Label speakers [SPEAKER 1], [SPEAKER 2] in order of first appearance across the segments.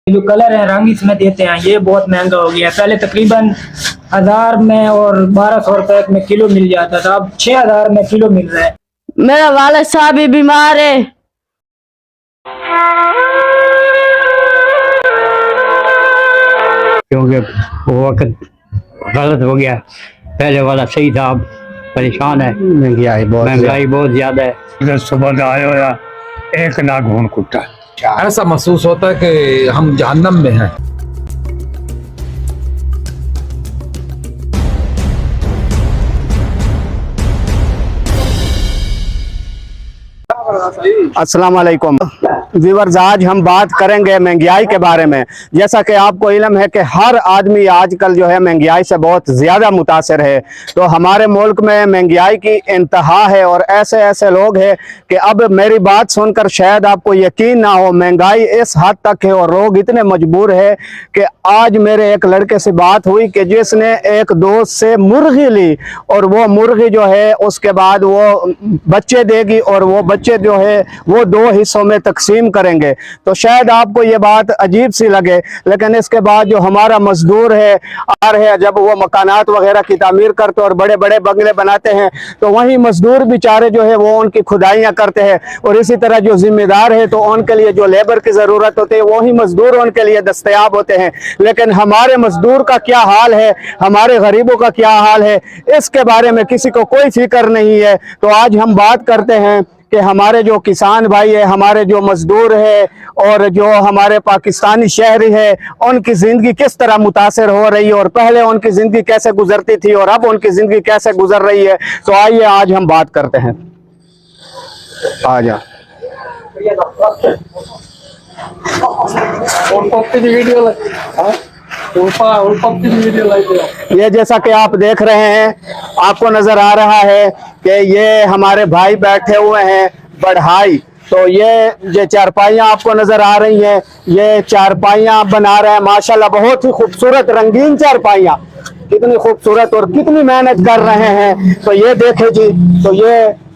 [SPEAKER 1] जो कलर है रंग इसमें देते हैं ये बहुत महंगा हो गया है। पहले तकरीबन 1000 में और 1200 रुपए में किलो मिल जाता था, अब 6000 में किलो मिल रहा है।
[SPEAKER 2] मेरा वालिद साहब भी बीमार है।
[SPEAKER 3] क्योंकि वो वक्त गलत हो गया, पहले वाला सही था, अब परेशान है। महंगाई बहुत ज्यादा है। सुबह आया होया 1 लाख घून कुट्टा।
[SPEAKER 4] ऐसा महसूस होता है कि हम जहन्नम में हैं।
[SPEAKER 5] अस्सलाम वालेकुम व्यूअर्स, आज हम बात करेंगे महंगाई के बारे में। जैसा कि आपको इल्म है कि हर आदमी आजकल जो है महंगाई से बहुत ज़्यादा मुतासर है। तो हमारे मुल्क में महंगाई की इंतहा है और ऐसे ऐसे लोग हैं कि अब मेरी बात सुनकर शायद आपको यकीन ना हो, महंगाई इस हद तक है और लोग इतने मजबूर है कि आज मेरे एक लड़के से बात हुई कि जिसने एक दोस्त से मुर्गी ली और वो मुर्गी जो है उसके बाद वो बच्चे देगी और वो बच्चे जो है वो 2 हिस्सों में तकसीम करेंगे। तो शायद आपको ये बात अजीब सी लगे, लेकिन इसके बाद जो हमारा मजदूर है आ रहे हैं, जब वो मकानात वगैरह की तामीर करते और बड़े बड़े बंगले बनाते हैं तो वही मजदूर बेचारे जो है वो उनकी खुदाइयाँ करते हैं। और इसी तरह जो जिम्मेदार है तो उनके लिए जो लेबर की ज़रूरत होती है वही मजदूर उनके लिए दस्तयाब होते हैं। लेकिन हमारे मजदूर का क्या हाल है, हमारे गरीबों का क्या हाल है, इसके बारे में किसी को कोई फिक्र नहीं है। तो आज हम बात करते हैं कि हमारे जो किसान भाई है, हमारे जो मजदूर है और जो हमारे पाकिस्तानी शहरी है, उनकी ज़िंदगी किस तरह मुतासर हो रही है और पहले उनकी ज़िंदगी कैसे गुजरती थी और अब उनकी ज़िंदगी कैसे गुजर रही है। तो आइए आज हम बात करते हैं। आ जा ये जैसा कि आप देख रहे हैं, आपको नजर आ रहा है कि ये हमारे भाई बैठे हुए हैं बढ़ाई। तो ये चारपाइयाँ आपको नजर आ रही हैं, ये चारपाइयाँ बना रहे हैं माशाल्लाह, बहुत ही खूबसूरत रंगीन चारपाइयाँ, कितनी खूबसूरत और कितनी मेहनत कर रहे हैं। तो ये देखे जी, तो ये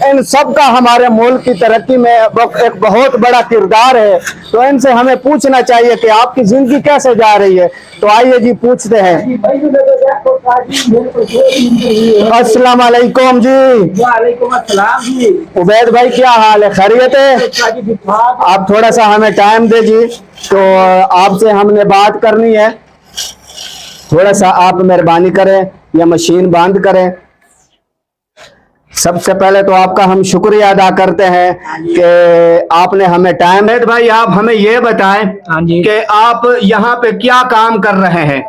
[SPEAKER 5] इन सब का हमारे मुल्क की तरक्की में एक बहुत बड़ा किरदार है। तो इनसे हमें पूछना चाहिए कि आपकी जिंदगी कैसे जा रही है। तो आइए जी पूछते हैं। अस्सलाम वालेकुम जी।
[SPEAKER 1] वालेकुम अस्सलाम जी।
[SPEAKER 5] उबैद भाई क्या हाल है, खैरियत है? आप थोड़ा सा हमें टाइम दे जी, तो आपसे हमने बात करनी है। थोड़ा सा आप मेहरबानी करें या मशीन बंद करें। सबसे पहले तो आपका हम शुक्रिया अदा करते हैं कि आपने हमें टाइम है। भाई आप हमें ये बताएं कि आप यहाँ पे क्या काम कर रहे हैं?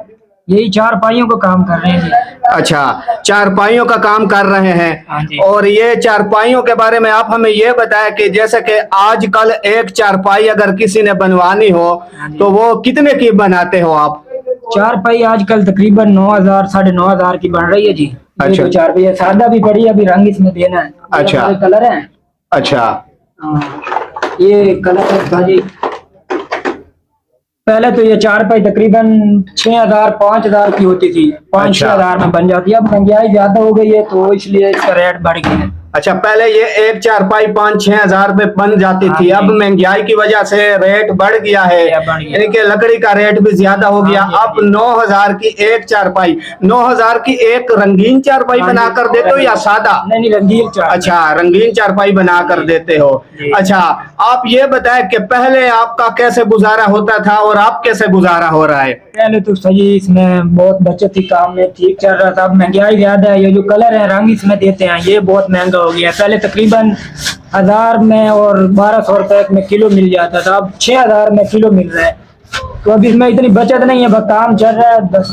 [SPEAKER 1] यही चारपाइयों को काम कर रहे हैं जी।
[SPEAKER 5] अच्छा, चारपाइयों का काम कर रहे हैं। और ये चारपाइयों के बारे में आप हमें ये बताएं कि जैसे कि आजकल एक चारपाई अगर किसी ने बनवानी हो तो वो कितने की बनाते हो आप?
[SPEAKER 1] चारपाई आजकल तकरीबन 9000 9,500 की बन रही है जी।
[SPEAKER 5] अच्छा,
[SPEAKER 1] चारपाई सादा भी पड़ी, अभी रंग इसमें देना है।
[SPEAKER 5] अच्छा,
[SPEAKER 1] कलर है।
[SPEAKER 5] अच्छा,
[SPEAKER 1] ये कलर है जी। पहले तो ये चारपाई तकरीबन 6000 5000 की होती थी, 5-6 हजार में बन जाती है। अब महंगाई ज्यादा हो गई है तो इसलिए इसका रेट बढ़ गया है।
[SPEAKER 5] अच्छा, पहले ये एक चारपाई 5-6 हजार में बन जाती थी, अब महंगाई की वजह से रेट बढ़ गया है, यानी कि लकड़ी का रेट भी ज्यादा हो गया। अब 9000 की एक चारपाई, 9000 की एक रंगीन चारपाई बना कर देते हो या सादा?
[SPEAKER 1] नहीं, रंगीन चारपाई।
[SPEAKER 5] अच्छा, रंगीन चारपाई बना कर देते हो। अच्छा, आप ये बताएं कि पहले आपका कैसे गुजारा होता था और आप कैसे गुजारा हो रहा है?
[SPEAKER 1] पहले तो सही इसमें बहुत बचत थी, काम में ठीक चल रहा था। अब महंगाई ज्यादा है, ये जो कलर है रंग इसमें देते हैं ये बहुत महंगा हो गया। पहले तकरीबन 1000 में और 1200 रुपए में किलो मिल जाता था, अब 6000 में किलो मिल रहा है। तो अभी इसमें इतनी बचत नहीं है, बस काम चल रहा है, बस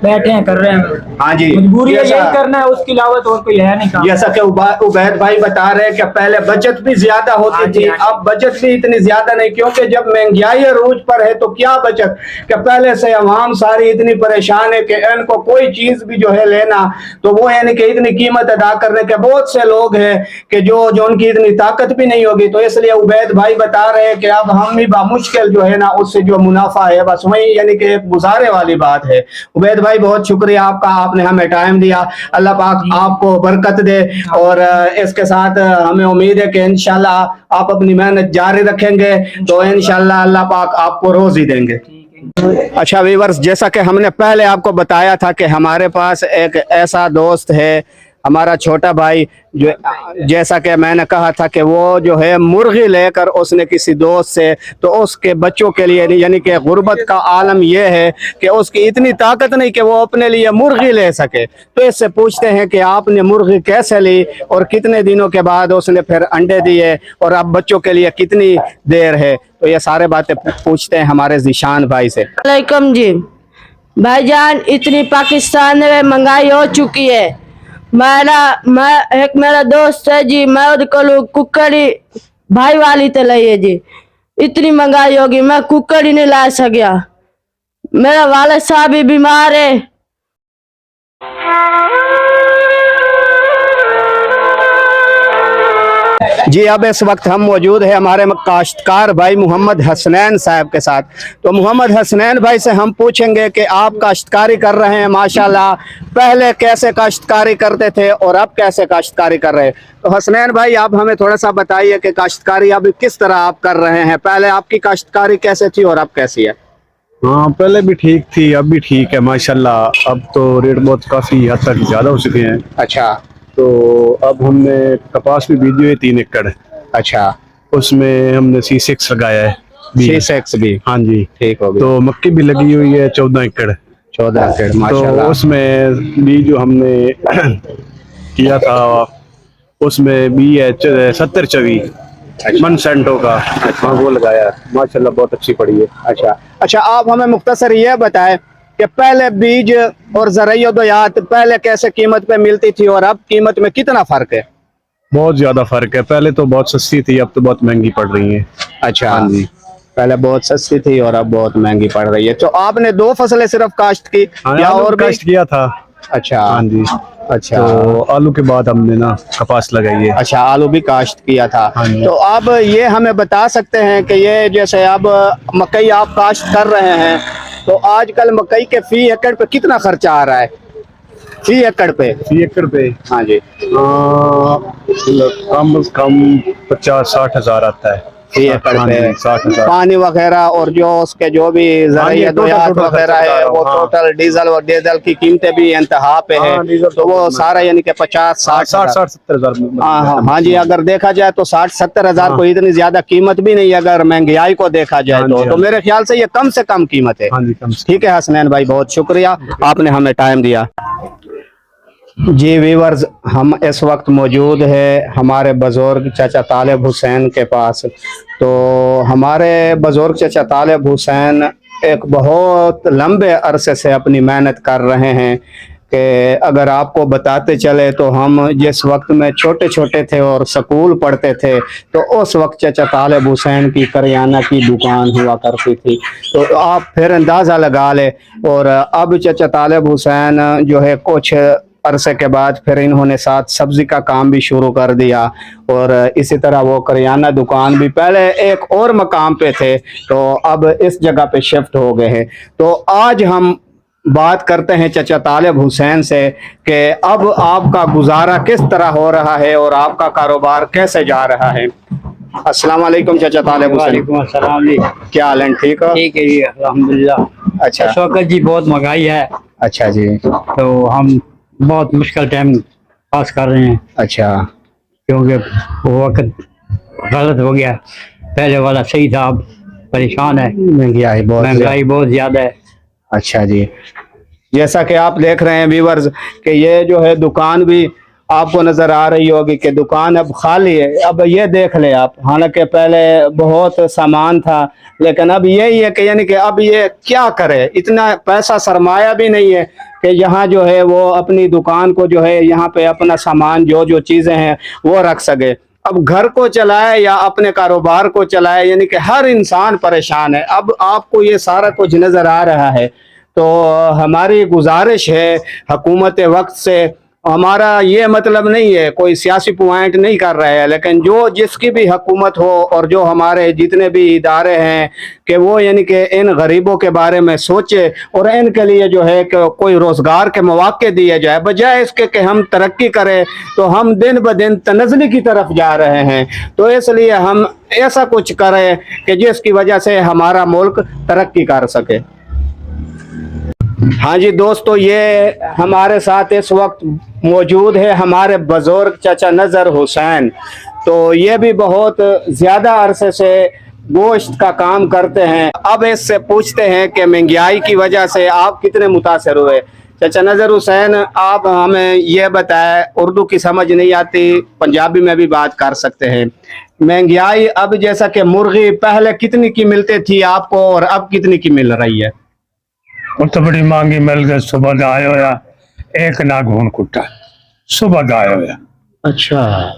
[SPEAKER 1] बैठे हैं कर रहे हैं।
[SPEAKER 5] हाँ जी,
[SPEAKER 1] मजबूरी है यही करना है, उसके अलावा तो और कोई है नहीं काम।
[SPEAKER 5] जैसा कि उबैद भाई बता रहे हैं कि पहले बचत भी ज्यादा होती थी, अब बचत भी इतनी ज्यादा नहीं, क्योंकि जब महंगाई अरूज पर है तो क्या बचत कि पहले से अवाम सारी इतनी परेशान है कि इनको कोई चीज भी जो है लेना तो वो यानी कि इतनी कीमत अदा करने के बहुत से लोग हैं कि जो उनकी इतनी ताकत भी नहीं होगी। तो इसलिए उबैद भाई बता रहे हैं कि अब हम भी बामुश्किल जो है ना उससे जो मुनाफा इजाफा है, बस वही यानी कि गुजारे वाली बात है। उबैद भाई बहुत शुक्रिया आपका, आपने हमें टाइम दिया। अल्लाह पाक आपको बरकत दे और इसके साथ हमें उम्मीद है कि इंशाल्लाह आप अपनी मेहनत जारी रखेंगे तो इंशाल्लाह अल्लाह पाक आपको रोजी देंगे। अच्छा व्यूअर्स, जैसा कि हमने पहले आपको बताया था कि हमारे पास एक ऐसा दोस्त है, हमारा छोटा भाई, जो जैसा कि मैंने कहा था कि वो जो है मुर्गी लेकर उसने किसी दोस्त से, तो उसके बच्चों के लिए यानी कि गुर्बत का आलम ये है कि उसकी इतनी ताकत नहीं कि वो अपने लिए मुर्गी ले सके। तो इससे पूछते हैं कि आपने मुर्गी कैसे ली और कितने दिनों के बाद उसने फिर अंडे दिए और अब बच्चों के लिए कितनी देर है, तो ये सारे बातें पूछते हैं हमारे ज़ीशान भाई से।
[SPEAKER 2] वालेकुम जी भाईजान, इतनी पाकिस्तान में महंगाई हो चुकी है। मेरा दोस्त है जी, मैं उधर को कुकड़ी भाई वाली तो लाइए जी, इतनी महंगाई होगी मैं कुकड़ी नहीं ला सकिया। मेरा वालिद साहब भी बीमार है।
[SPEAKER 5] जी अब इस वक्त हम मौजूद है हमारे काश्तकार भाई मोहम्मद हसनैन साहब के साथ। तो मोहम्मद हसनैन भाई से हम पूछेंगे कि आप काश्तकारी कर रहे हैं माशाल्लाह, पहले कैसे काश्तकारी करते थे और अब कैसे काश्तकारी कर रहे हैं। तो हसनैन भाई आप हमें थोड़ा सा बताइए कि काश्तकारी अब किस तरह आप कर रहे हैं, पहले आपकी काश्तकारी कैसे थी और अब कैसी है।
[SPEAKER 6] हाँ पहले भी ठीक थी, अब भी ठीक है माशाल्लाह। अब तो रेट बहुत काफी हद तक ज्यादा हो चुके हैं।
[SPEAKER 5] अच्छा,
[SPEAKER 6] तो अब हमने कपास भी बीजी हुई 3 एकड़।
[SPEAKER 5] अच्छा,
[SPEAKER 6] उसमें हमने C6 लगाया है।
[SPEAKER 5] C6 भी,
[SPEAKER 6] हाँ जी
[SPEAKER 5] ठीक हो गया।
[SPEAKER 6] तो मक्की भी लगी हुई है 14 एकड़।
[SPEAKER 5] 14 एकड़
[SPEAKER 6] तो
[SPEAKER 5] माशाल्लाह।
[SPEAKER 6] उसमें बीज जो हमने किया था उसमें बी है 70-24 मनसेंटो का। हाँ वो लगाया माशाल्लाह, बहुत अच्छी पड़ी है।
[SPEAKER 5] अच्छा, आप हमें मुख्तसर ये बताएं कि पहले बीज और ज़राअत पहले कैसे कीमत पे मिलती थी और अब कीमत में कितना फर्क है।
[SPEAKER 6] बहुत ज्यादा फर्क है, पहले तो बहुत सस्ती थी, अब तो बहुत महंगी पड़ रही है।
[SPEAKER 5] अच्छा,
[SPEAKER 6] हाँ जी,
[SPEAKER 5] पहले बहुत सस्ती थी और अब बहुत महंगी पड़ रही है। तो आपने 2 फसलें सिर्फ काश्त की या और भी?
[SPEAKER 6] काश्त किया था।
[SPEAKER 5] अच्छा,
[SPEAKER 6] हाँ जी।
[SPEAKER 5] अच्छा,
[SPEAKER 6] तो आलू के बाद हमने ना कपास लगाई है।
[SPEAKER 5] अच्छा, आलू भी काश्त किया था।
[SPEAKER 6] हाँ जी।
[SPEAKER 5] तो अब ये हमें बता सकते हैं कि ये जैसे अब मकई आप काश्त कर रहे हैं तो आजकल मकई के फी एकड़ पे कितना खर्चा आ रहा है? फी एकड़ पे?
[SPEAKER 6] फी एकड़ पे
[SPEAKER 5] हाँ जी,
[SPEAKER 6] कम से कम 50-60 हजार आता है
[SPEAKER 5] फी एकड़
[SPEAKER 6] हाँ
[SPEAKER 5] पे।
[SPEAKER 6] जी, 60 हजार।
[SPEAKER 5] पानी वगैरह और जो उसके जो भी ज़राअत
[SPEAKER 6] टोटल
[SPEAKER 5] वगैरह है
[SPEAKER 6] खर्चा
[SPEAKER 5] वो
[SPEAKER 6] हाँ।
[SPEAKER 5] टोटल डीजल की कीमतें भी इंतहा पे है।
[SPEAKER 6] हाँ, डीजल
[SPEAKER 5] तो वो सारा यानी कि 50-60
[SPEAKER 6] 60-70 हजार।
[SPEAKER 5] हाँ जी, अगर देखा जाए तो 60-70 हजार कोई इतनी ज्यादा कीमत भी नहीं, अगर महंगाई को देखा जाए
[SPEAKER 6] हाँ जी,
[SPEAKER 5] तो
[SPEAKER 6] हाँ।
[SPEAKER 5] मेरे ख्याल से ये कम से कम कीमत है।
[SPEAKER 6] हाँ जी, कम से
[SPEAKER 5] ठीक है हसनैन भाई, बहुत शुक्रिया, आपने हमें टाइम दिया। जी व्यूअर्स, हम इस वक्त मौजूद है हमारे बुजुर्ग चाचा तालिब हुसैन के पास। तो हमारे बुजुर्ग चाचा तालिब हुसैन एक बहुत लंबे अरसे से अपनी मेहनत कर रहे हैं कि अगर आपको बताते चले तो हम जिस वक्त में छोटे छोटे थे और स्कूल पढ़ते थे तो उस वक्त चाचा तालिब हुसैन की करियाना की दुकान हुआ करती थी। तो आप फिर अंदाज़ा लगा ले। और अब चाचा तालिब हुसैन जो है कुछ अरसे के बाद फिर इन्होंने साथ सब्जी का काम भी शुरू कर दिया और इसी तरह वो करियाना दुकान भी, पहले एक और मकाम पे थे तो अब इस जगह पे शिफ्ट हो गए हैं। तो आज हम बात करते हैं चाचा तालिब हुसैन से कि अब आपका गुजारा किस तरह हो रहा है और आपका कारोबार कैसे जा रहा है। अस्सलाम वालेकुम चाचा तालिब हुसैन।
[SPEAKER 3] वालेकुम अस्सलाम जी।
[SPEAKER 5] क्या हाल है, ठीक हो?
[SPEAKER 3] ठीक है जी, अल्हम्दुलिल्लाह।
[SPEAKER 5] अच्छा,
[SPEAKER 3] इस वक्त जी बहुत महंगाई है,
[SPEAKER 5] अच्छा जी,
[SPEAKER 3] तो हम बहुत मुश्किल टाइम पास कर रहे हैं
[SPEAKER 5] अच्छा,
[SPEAKER 3] क्योंकि वो वक्त गलत हो गया। पहले वाला सही था, अब परेशान है,
[SPEAKER 5] महंगाई
[SPEAKER 3] बहुत ज्यादा है।
[SPEAKER 5] अच्छा जी, जैसा कि आप देख रहे हैं व्यूअर्स कि ये जो है दुकान भी आपको नजर आ रही होगी कि दुकान अब खाली है। अब ये देख ले आप, हालांकि पहले बहुत सामान था लेकिन अब यही है कि यानी कि अब ये क्या करे, इतना पैसा सरमाया भी नहीं है कि यहाँ जो है वो अपनी दुकान को जो है यहाँ पे अपना सामान जो जो चीज़ें हैं वो रख सके। अब घर को चलाए या अपने कारोबार को चलाए, यानी कि हर इंसान परेशान है। अब आपको ये सारा कुछ नज़र आ रहा है। तो हमारी गुजारिश है हुकूमत वक्त से हमारा ये मतलब नहीं है, कोई सियासी पॉइंट नहीं कर रहे हैं, लेकिन जो जिसकी भी हुकूमत हो और जो हमारे जितने भी इदारे हैं कि वो यानी कि इन गरीबों के बारे में सोचे और इनके लिए जो है कि कोई रोज़गार के मौके दिए जाए, बजाय इसके कि हम तरक्की करें तो हम दिन ब दिन तनज़ली की तरफ जा रहे हैं। तो इसलिए हम ऐसा कुछ करें कि जिसकी वजह से हमारा मुल्क तरक्की कर सके। हाँ जी दोस्तों, ये हमारे साथ इस वक्त मौजूद है हमारे बुजुर्ग चाचा नज़र हुसैन। तो ये भी बहुत ज़्यादा अरसे से गोश्त का काम करते हैं। अब इससे पूछते हैं कि महंगाई की वजह से आप कितने मुतासर हुए। चाचा नज़र हुसैन, आप हमें ये बताएं, उर्दू की समझ नहीं आती, पंजाबी में भी बात कर सकते हैं। महंगाई अब जैसा कि मुर्गी पहले कितनी की मिलती थी आपको और अब कितनी की मिल रही है?
[SPEAKER 3] वो तो बड़ी महंगी मिल गई। सुबह का आयो या एक नाग हुन कुट्टा, सुबह का आयो या।
[SPEAKER 5] अच्छा,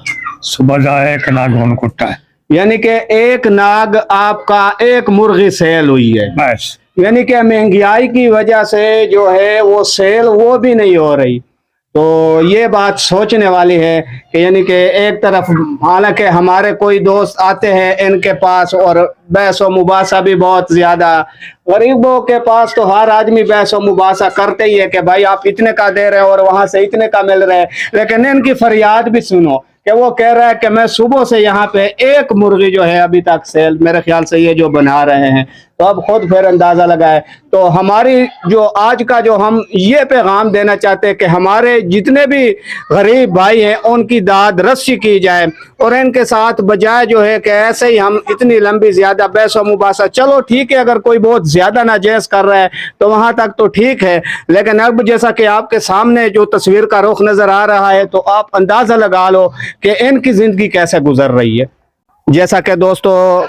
[SPEAKER 3] सुबह का एक नाग हुन कुट्टा है,
[SPEAKER 5] यानी कि एक नाग आपका एक मुर्गी सेल हुई है।
[SPEAKER 3] बस।
[SPEAKER 5] यानी कि महंगाई की वजह से जो है वो सेल वो भी नहीं हो रही। तो ये बात सोचने वाली है कि यानी कि एक तरफ हालांकि हमारे कोई दोस्त आते हैं इनके पास और बहस व मुबासा भी बहुत ज़्यादा, गरीबों के पास तो हर आदमी बहस व मुबासा करते ही है कि भाई आप इतने का दे रहे हो और वहाँ से इतने का मिल रहा है। लेकिन इनकी फरियाद भी सुनो कि वो कह रहा है कि मैं सुबह से यहाँ पे एक मुर्गी जो है अभी तक सेल, मेरे ख्याल से ये जो बना रहे हैं, तो अब खुद फिर अंदाज़ा लगाए। तो हमारी जो आज का जो हम ये पैगाम देना चाहते हैं कि हमारे जितने भी गरीब भाई हैं उनकी दाद रस्सी की जाए और इनके साथ बजाय जो है कि ऐसे ही हम इतनी लंबी ज़्यादा बहस व मुबासा, चलो ठीक है अगर कोई बहुत ज़्यादा नाजायज़ कर रहा है तो वहाँ तक तो ठीक है, लेकिन अब जैसा कि आपके सामने जो तस्वीर का रुख नज़र आ रहा है तो आप अंदाज़ा लगा लो कि इनकी ज़िंदगी कैसे गुजर रही है। जैसा कि दोस्तों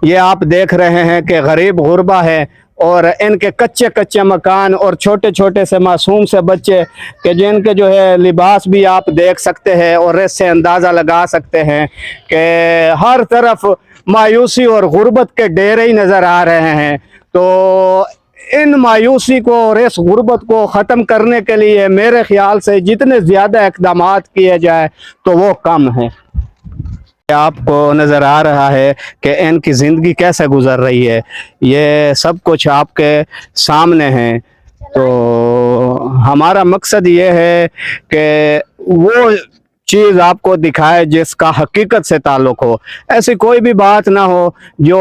[SPEAKER 5] ये आप देख रहे हैं कि गरीब गुरबा है और इनके कच्चे कच्चे मकान और छोटे छोटे से मासूम से बच्चे कि जिनके जो है लिबास भी आप देख सकते हैं और इससे अंदाज़ा लगा सकते हैं कि हर तरफ मायूसी और गुर्बत के डेरे ही नज़र आ रहे हैं। तो इन मायूसी को और इस गुर्बत को ख़त्म करने के लिए मेरे ख्याल से जितने ज़्यादा इक़दामात किए जाए तो वो कम है। आपको नज़र आ रहा है कि इनकी ज़िंदगी कैसे गुजर रही है, ये सब कुछ आपके सामने है। तो हमारा मकसद ये है कि वो चीज़ आपको दिखाए जिसका हकीकत से ताल्लुक़ हो, ऐसी कोई भी बात ना हो जो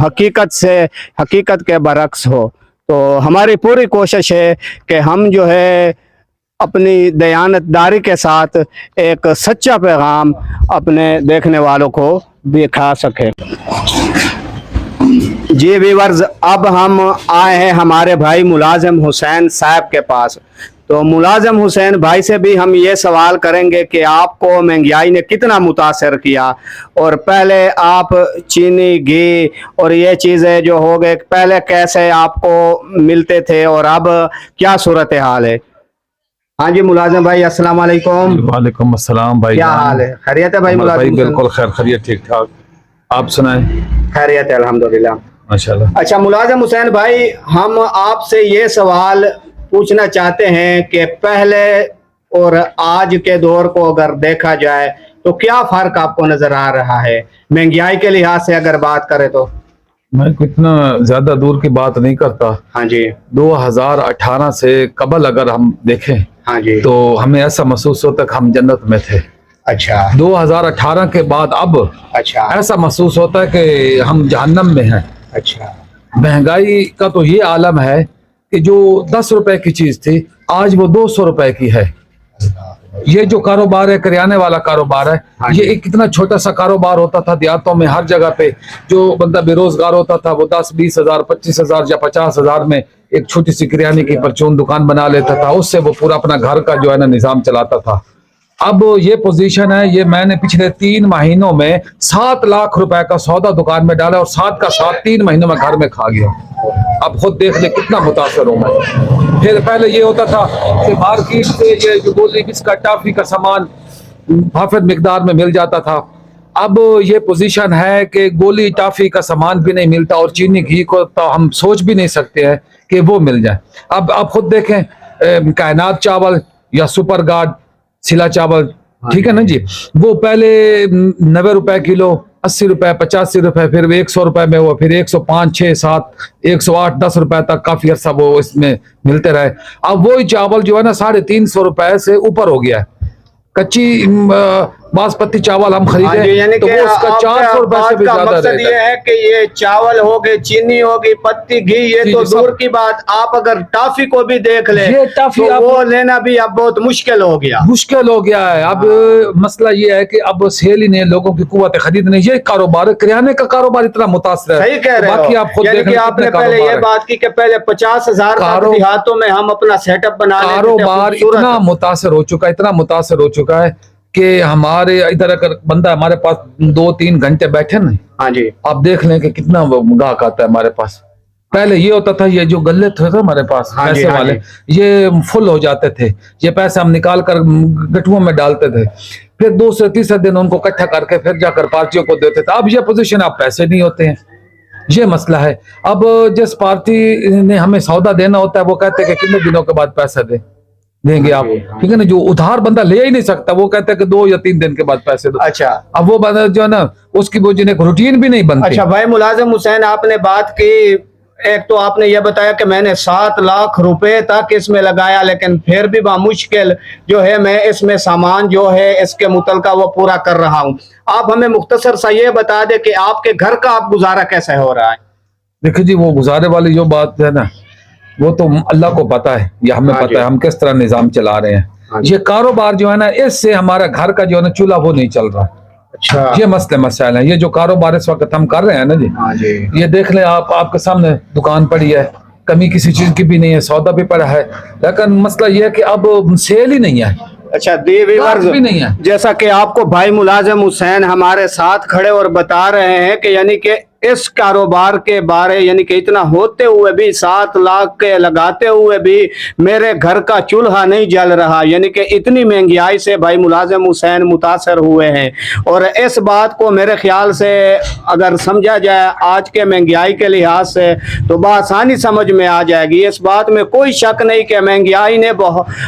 [SPEAKER 5] हकीकत के बरक्स हो। तो हमारी पूरी कोशिश है कि हम जो है अपनी दयानतदारी के साथ एक सच्चा पैगाम अपने देखने वालों को दिखा सके। जी व्यूअर्स, अब हम आए हैं हमारे भाई मुलाजिम हुसैन साहब के पास। तो मुलाजिम हुसैन भाई से भी हम ये सवाल करेंगे कि आपको महंगाई ने कितना मुतासर किया और पहले आप चीनी, घी और ये चीज़ें जो हो गए पहले कैसे आपको मिलते थे और अब क्या सूरत हाल है। हाँ जी मुलाजिम भाई, अस्सलाम वालेकुम।
[SPEAKER 4] वालेकुम अस्सलाम भाई,
[SPEAKER 5] क्या हाल है? खैरियत है भाई
[SPEAKER 4] भाई?
[SPEAKER 5] मुलाजिम?
[SPEAKER 4] बिल्कुल खैर खैरियत, ठीक ठाक। आप सुनाएं?
[SPEAKER 5] खैरियत है अल्हम्दुलिल्लाह,
[SPEAKER 4] माशाल्लाह।
[SPEAKER 5] अच्छा मुलाजिम हुसैन भाई, हम आपसे ये सवाल पूछना चाहते हैं कि पहले और आज के दौर को अगर देखा जाए तो क्या फर्क आपको नजर आ रहा है महंगाई के लिहाज से अगर बात करें तो?
[SPEAKER 4] मैं इतना ज्यादा दूर की बात नहीं करता।
[SPEAKER 5] हाँ जी।
[SPEAKER 4] 2018 से कबल अगर हम देखें,
[SPEAKER 5] हाँ जी,
[SPEAKER 4] तो हमें ऐसा महसूस होता कि हम जन्नत में थे।
[SPEAKER 5] अच्छा।
[SPEAKER 4] 2018 के बाद अब
[SPEAKER 5] अच्छा,
[SPEAKER 4] ऐसा महसूस होता है कि हम जहन्नम में हैं।
[SPEAKER 5] अच्छा।
[SPEAKER 4] महंगाई का तो ये आलम है कि जो 10 रुपए की चीज थी आज वो 200 रुपए की है। ये जो कारोबार है, करियाने वाला कारोबार है, ये एक कितना छोटा सा कारोबार होता था देहातों में। हर जगह पे जो बंदा बेरोजगार होता था वो 10-20 हजार, 25 हजार या 50 हजार में एक छोटी सी किराने की परचून दुकान बना लेता था, उससे वो पूरा अपना घर का जो है ना निजाम चलाता था। अब ये पोजीशन है, ये मैंने पिछले 3 महीनों में 7 लाख रुपए का सौदा दुकान में डाला और 7 का 7 3 महीनों में घर में खा गया। अब खुद देख ले कितना मुतासर हूं मैं। फिर पहले ये होता था कि मार्केट से ये जो गोली बिस्कुट टॉफी का सामान हाफिज मिकदार में मिल जाता था। अब ये पोजीशन है कि गोली टॉफी का सामान भी नहीं मिलता और चीनी घी को तो हम सोच भी नहीं सकते हैं कि वो मिल जाए। अब आप खुद देखें, कायनात चावल या सुपर गार्ड सिला चावल, ठीक है ना जी, वो पहले 90 रुपए किलो, 80 रुपए, 85 रुपए, फिर 100 रुपए में वो, फिर 105, 6, 7, 108, 10 रुपए तक काफी अरसा वो इसमें मिलते रहे। अब वही चावल जो है ना 350 रुपए से ऊपर हो गया है। कच्ची बासमती चावल हम खरीदे
[SPEAKER 5] यानी
[SPEAKER 4] तो
[SPEAKER 5] कि
[SPEAKER 4] वो उसका 400 रुपए से भी
[SPEAKER 5] का
[SPEAKER 4] ज्यादा
[SPEAKER 5] मकसद
[SPEAKER 4] रेट
[SPEAKER 5] ये
[SPEAKER 4] है।
[SPEAKER 5] है कि ये चावल हो गए, चीनी हो गई, पत्ती, घी, ये
[SPEAKER 4] जी,
[SPEAKER 5] तो
[SPEAKER 4] जी,
[SPEAKER 5] दूर
[SPEAKER 4] सब।
[SPEAKER 5] की बात, आप अगर टॉफी को भी देख ले
[SPEAKER 4] ये टॉफी
[SPEAKER 5] तो
[SPEAKER 4] आप-
[SPEAKER 5] वो लेना भी अब बहुत मुश्किल हो गया।
[SPEAKER 4] मुश्किल हो गया है। अब मसला ये है कि अब सेल ही नहीं है, लोगों की कुव्वत खरीद नहीं। ये कारोबार है, किराने का कारोबार इतना मुतासर है।
[SPEAKER 5] सही कह रहे हो।
[SPEAKER 4] बाकी आप खुद
[SPEAKER 5] यानी
[SPEAKER 4] देख
[SPEAKER 5] कि
[SPEAKER 4] लें
[SPEAKER 5] आपने
[SPEAKER 4] कितने
[SPEAKER 5] पहले ये
[SPEAKER 4] कारोबार है।
[SPEAKER 5] बात की कि पहले 50,000 देहातों में हम अपना सेटअप बना लेते थे,
[SPEAKER 4] कारोबार
[SPEAKER 5] खूबसूरत।
[SPEAKER 4] इतना मुतासर हो चुका है, इतना मुतासर हो चुका है कि हमारे इधर अगर बंदा हमारे पास 2-3 घंटे बैठे ना,
[SPEAKER 5] हाँ जी,
[SPEAKER 4] आप देख लें कि कितना वो गाहक आता है हमारे पास। पहले ये होता था, ये जो गल्ले थे हमारे पास
[SPEAKER 5] हाँ जी,
[SPEAKER 4] पैसे
[SPEAKER 5] हाँ
[SPEAKER 4] वाले, ये फुल हो जाते थे। ये पैसे हम निकाल कर गठुओं में डालते थे, फिर दूसरे तीसरे दिन उनको इकट्ठा करके फिर जाकर पार्टियों को देते थे। अब ये पोजीशन, अब पैसे नहीं होते हैं, ये मसला है। अब जिस पार्टी ने हमें सौदा देना होता है वो कहते हैं कि कितने दिनों के बाद पैसा देंगे आप, ठीक है ना। जो उधार बंदा ले ही नहीं सकता, वो कहता है कि 2 या 3 दिन के बाद पैसे दो।
[SPEAKER 5] अच्छा
[SPEAKER 4] अब वो बंदा जो है ना, उसकी वो जिन्हें रूटीन भी नहीं बनती।
[SPEAKER 5] अच्छा भाई मुलाजिम हुसैन, आपने बात की, एक तो आपने ये बताया कि मैंने 7 लाख रुपए तक इसमें लगाया, लेकिन फिर भी मुश्किल जो है मैं इसमें सामान जो है इसके मुतलका वो पूरा कर रहा हूँ। आप हमें मुख्तसर सा ये बता दे कि आपके घर का आप गुजारा कैसे हो रहा है?
[SPEAKER 4] देखिए जी, वो गुजारे वाली जो बात है ना, वो तो अल्लाह को पता है या हमें
[SPEAKER 5] हाँ
[SPEAKER 4] पता
[SPEAKER 5] जी।
[SPEAKER 4] है हम किस तरह निजाम चला रहे हैं।
[SPEAKER 5] हाँ जी।
[SPEAKER 4] ये कारोबार जो है ना, इससे हमारा घर का जो है ना चूल्हा वो नहीं चल रहा।
[SPEAKER 5] अच्छा,
[SPEAKER 4] ये मसले मसाइल हैं। ये जो कारोबार इस वक्त हम कर रहे हैं ना जी,
[SPEAKER 5] हाँ जी,
[SPEAKER 4] ये देख लें आप, आपके सामने दुकान पड़ी है, कमी किसी चीज की भी नहीं है, सौदा भी पड़ा है, लेकिन मसला ये है कि अब सेल ही नहीं है,
[SPEAKER 5] अच्छा दी व्यूअर्स,
[SPEAKER 4] भी नहीं है।
[SPEAKER 5] जैसा कि आपको भाई मुलाजिम हुसैन हमारे साथ खड़े और बता रहे हैं कि यानी कि इस कारोबार के बारे, यानी कि इतना होते हुए भी 7 लाख के लगाते हुए भी मेरे घर का चूल्हा नहीं जल रहा, यानी कि इतनी महंगाई से भाई मुलाजिम हुसैन मुतासर हुए हैं। और इस बात को मेरे ख्याल से अगर समझा जाए आज के महंगाई के लिहाज से तो बआसानी समझ में आ जाएगी। इस बात में कोई शक नहीं कि महंगाई ने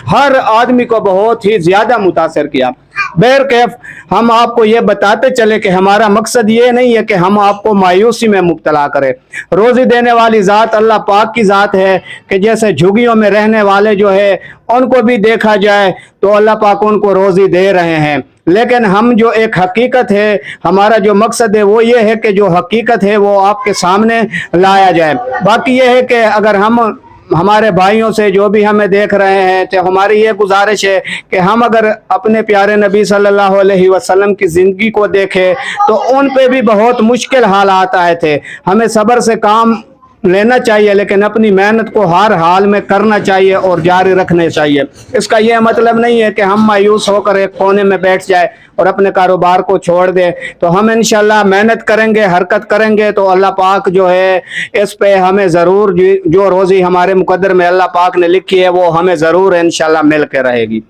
[SPEAKER 5] हर आदमी को बहुत ही ज्यादा मुतासर किया। बहरकैफ हम आपको ये बताते चले कि हमारा मकसद ये नहीं है कि हम आपको मायूसी में मुब्तला करें। रोजी देने वाली ज़ात अल्लाह पाक की ज़ात है कि जैसे झुग्गियों में रहने वाले जो है उनको भी देखा जाए तो अल्लाह पाक उनको रोजी दे रहे हैं, लेकिन हम जो एक हकीकत है, हमारा जो मकसद है वो ये है कि जो हकीकत है वो आपके सामने लाया जाए। बाकी ये है कि अगर हम हमारे भाइयों से जो भी हमें देख रहे हैं तो हमारी ये गुजारिश है कि हम अगर अपने प्यारे नबी सल्लल्लाहु अलैहि वसल्लम की ज़िंदगी को देखें तो उन पे भी बहुत मुश्किल हालात आए थे। हमें सब्र से काम लेना चाहिए, लेकिन अपनी मेहनत को हर हाल में करना चाहिए और जारी रखने चाहिए। इसका यह मतलब नहीं है कि हम मायूस होकर एक कोने में बैठ जाए और अपने कारोबार को छोड़ दें। तो हम इंशाल्लाह मेहनत करेंगे, हरकत करेंगे तो अल्लाह पाक जो है इस पे हमें ज़रूर जो रोज़ी हमारे मुकद्दर में अल्लाह पाक ने लिखी है वो हमें ज़रूर इंशाल्लाह मिल के रहेगी।